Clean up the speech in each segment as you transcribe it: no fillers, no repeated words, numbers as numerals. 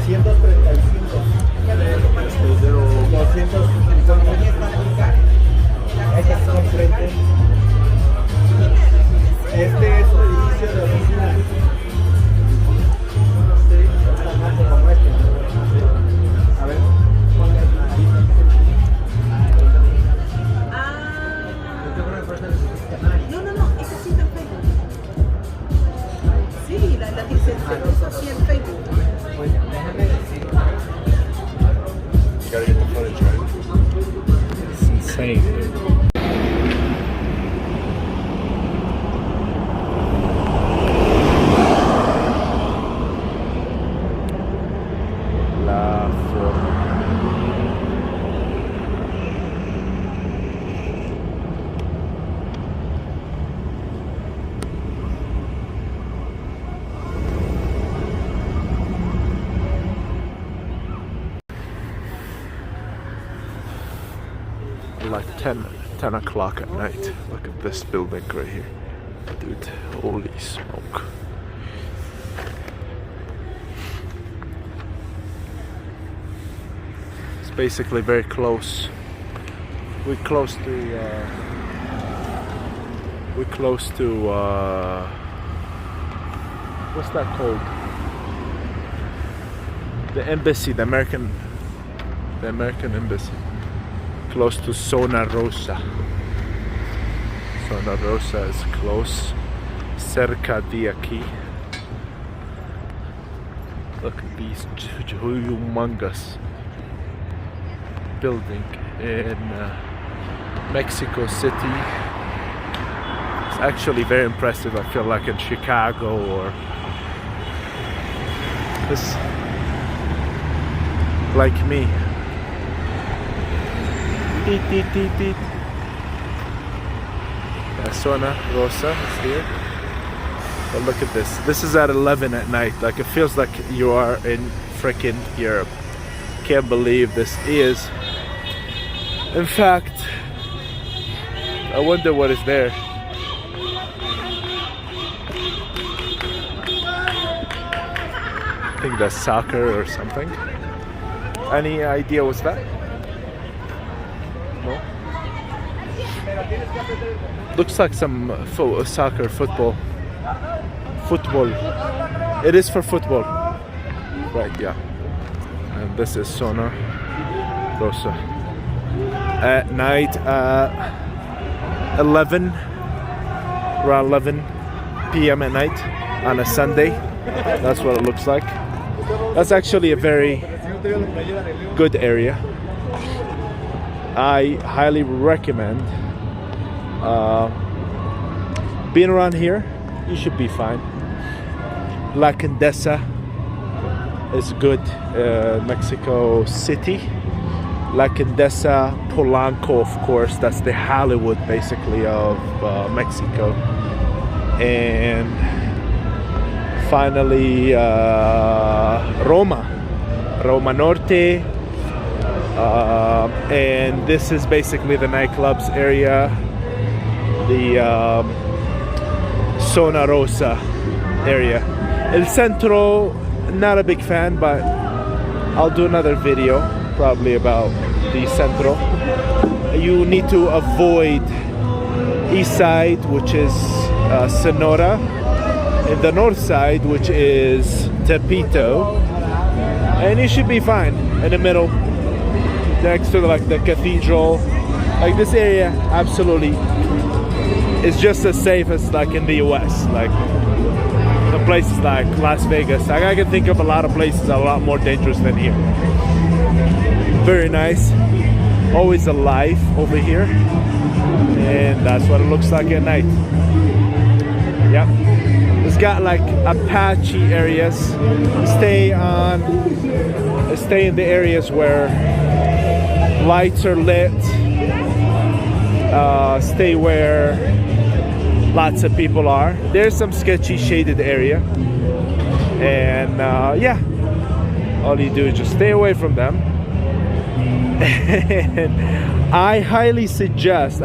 235. 250. Ese es enfrente. Este es un edificio de oficina. Como este. A ver. No, ese sí está en Facebook. Sí, la licencia sí en Facebook. Pues déjame decir. You gotta get the footage, right? It's insane, dude. La forma. Like 10 o'clock at night. Look at this building right here. Dude, holy smoke. It's basically very close. We're close to what's that called? The embassy, the American embassy. Close to Zona Rosa. Zona Rosa is close. Cerca de aquí. Look at these humongous building in Mexico City. It's actually very impressive. I feel like in Chicago or this, like me. Zona Rosa is here. But look at this. This is at 11 at night. Like it feels like you are in freaking Europe. Can't believe this is. In fact, I wonder what is there. I think that's soccer or something. Any idea what's that? No? Looks like some soccer, football. It is for football. Right, yeah. And this is Zona Rosa. At night, around 11 p.m. at night on a Sunday. That's what it looks like. That's actually a very good area. I highly recommend being around here. You should be fine. La Condesa is good. Mexico City. La Condesa, Polanco, of course. That's the Hollywood, basically, of Mexico. And finally, Roma Norte. And this is basically the nightclubs area, the Zona Rosa area. El Centro, not a big fan, but I'll do another video probably about the Centro. You need to avoid east side, which is Sonora, and the north side, which is Tepito, and you should be fine in the middle, next to like the cathedral. Like this area absolutely is just as safe as like in the US, like the places like Las Vegas. Like I can think of a lot of places that are a lot more dangerous than here. Very nice, always alive over here, and that's what it looks like at night. Yep, it's got like Apache areas. Stay in the areas where lights are lit. Stay where lots of people are. There's some sketchy shaded area, and yeah, all you do is just stay away from them. And I highly suggest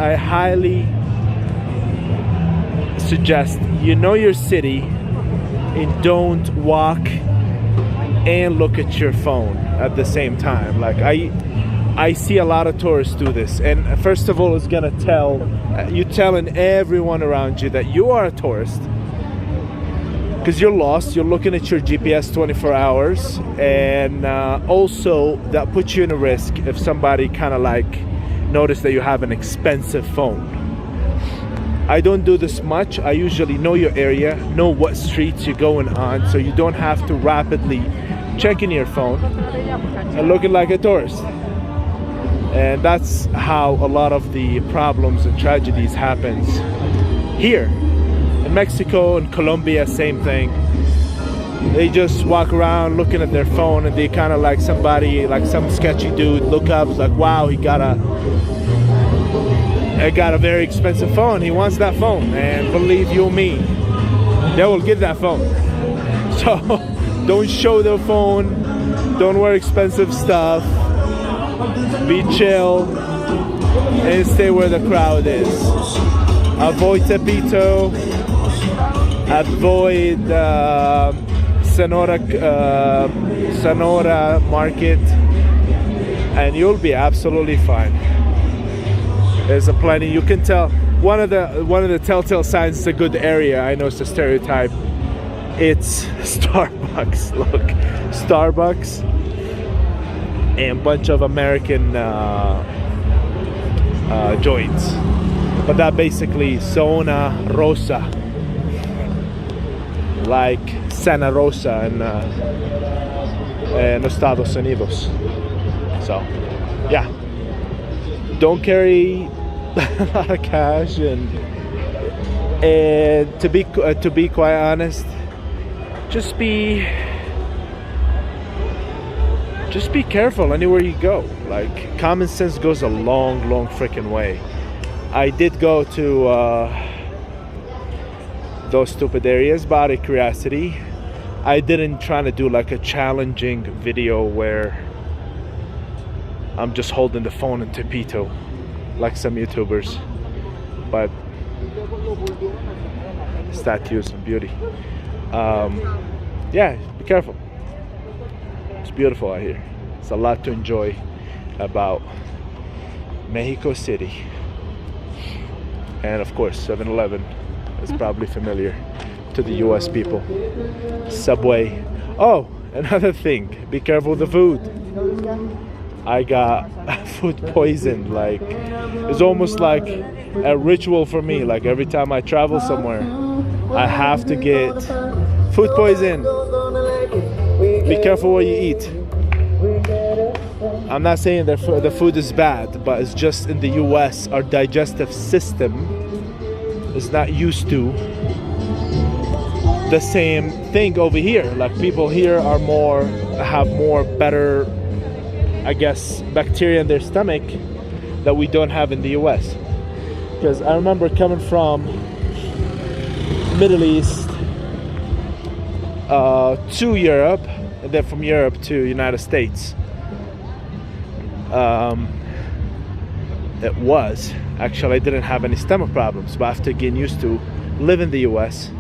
you know your city and don't walk and look at your phone at the same time. Like I see a lot of tourists do this, and first of all, it's gonna tell you telling everyone around you that you are a tourist because you're lost. You're looking at your GPS 24 hours, and also that puts you in a risk if somebody kind of like notice that you have an expensive phone. I don't do this much. I usually know your area, know what streets you're going on, so you don't have to rapidly checking your phone and looking like a tourist. And that's how a lot of the problems and tragedies happens here. In Mexico and Colombia, same thing. They just walk around looking at their phone, and they kind of like somebody, like some sketchy dude, look up, like, wow, he got a very expensive phone. He wants that phone, and believe you me, they will get that phone. So don't show their phone. Don't wear expensive stuff. Be chill and stay where the crowd is. Avoid Tepito. Avoid Sonora Market, and you'll be absolutely fine. There's a plenty. You can tell one of the telltale signs it's a good area. I know it's a stereotype. It's Starbucks. Look, Starbucks and a bunch of American joints. But that basically Zona Rosa, like Santa Rosa in Estados Unidos. So, yeah. Don't carry a lot of cash, and to be quite honest, just be careful anywhere you go. Like, common sense goes a long freaking way. I did go to those stupid areas, but out of curiosity, I didn't try to do like a challenging video where I'm just holding the phone in Tepito like some YouTubers, but statues and beauty. Yeah, be careful. It's beautiful out here. It's a lot to enjoy about Mexico City. And of course, 7-Eleven is probably familiar to the US people. Subway. Oh, another thing, be careful with the food. I got food poisoned. Like, it's almost like a ritual for me. Like, every time I travel somewhere, I have to get food poison. Be careful what you eat. I'm not saying that the food is bad, but it's just in the US, our digestive system is not used to the same thing over here. Like, people here are have more better, I guess, bacteria in their stomach that we don't have in the US. Because I remember coming from Middle East to Europe, and then from Europe to United States. I didn't have any stomach problems, but after getting used to live in the US,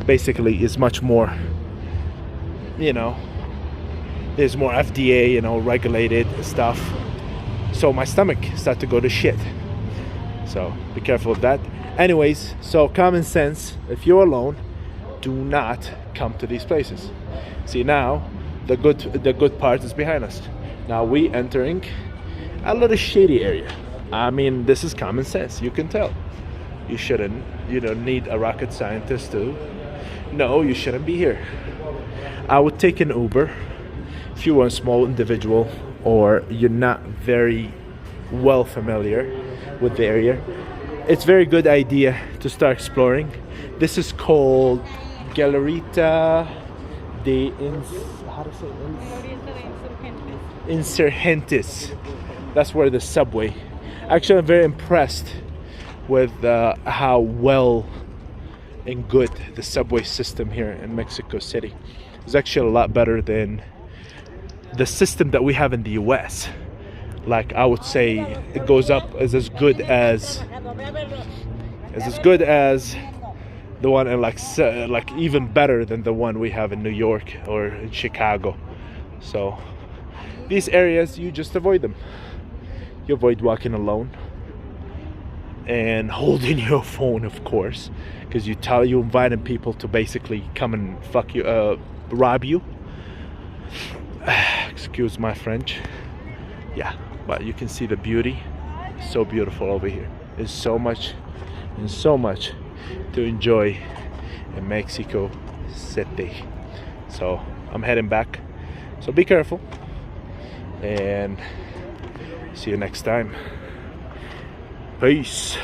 basically is much more, there's more FDA, regulated stuff. So my stomach started to go to shit. So be careful of that. Anyways, so common sense, if you're alone, do not come to these places. See, now the good part is behind us. Now we entering a little shady area. I mean, this is common sense. You can tell. You don't need a rocket scientist to know you shouldn't be here. I would take an Uber if you are a small individual or you're not very well familiar with the area. It's a very good idea to start exploring. This is called Galerita de Insurgentes. That's where the subway. Actually, I'm very impressed with how well and good the subway system here in Mexico City. It's actually a lot better than the system that we have in the US. Like, I would say it goes up as good as the one, and like even better than the one we have in New York or in Chicago. So these areas, you just avoid them. You avoid walking alone and holding your phone, of course, because you inviting people to basically come and fuck you, rob you. Excuse my French. Yeah, but you can see the beauty. So beautiful over here. There's so much to enjoy in Mexico City. So I'm heading back. So be careful and see you next time. Peace.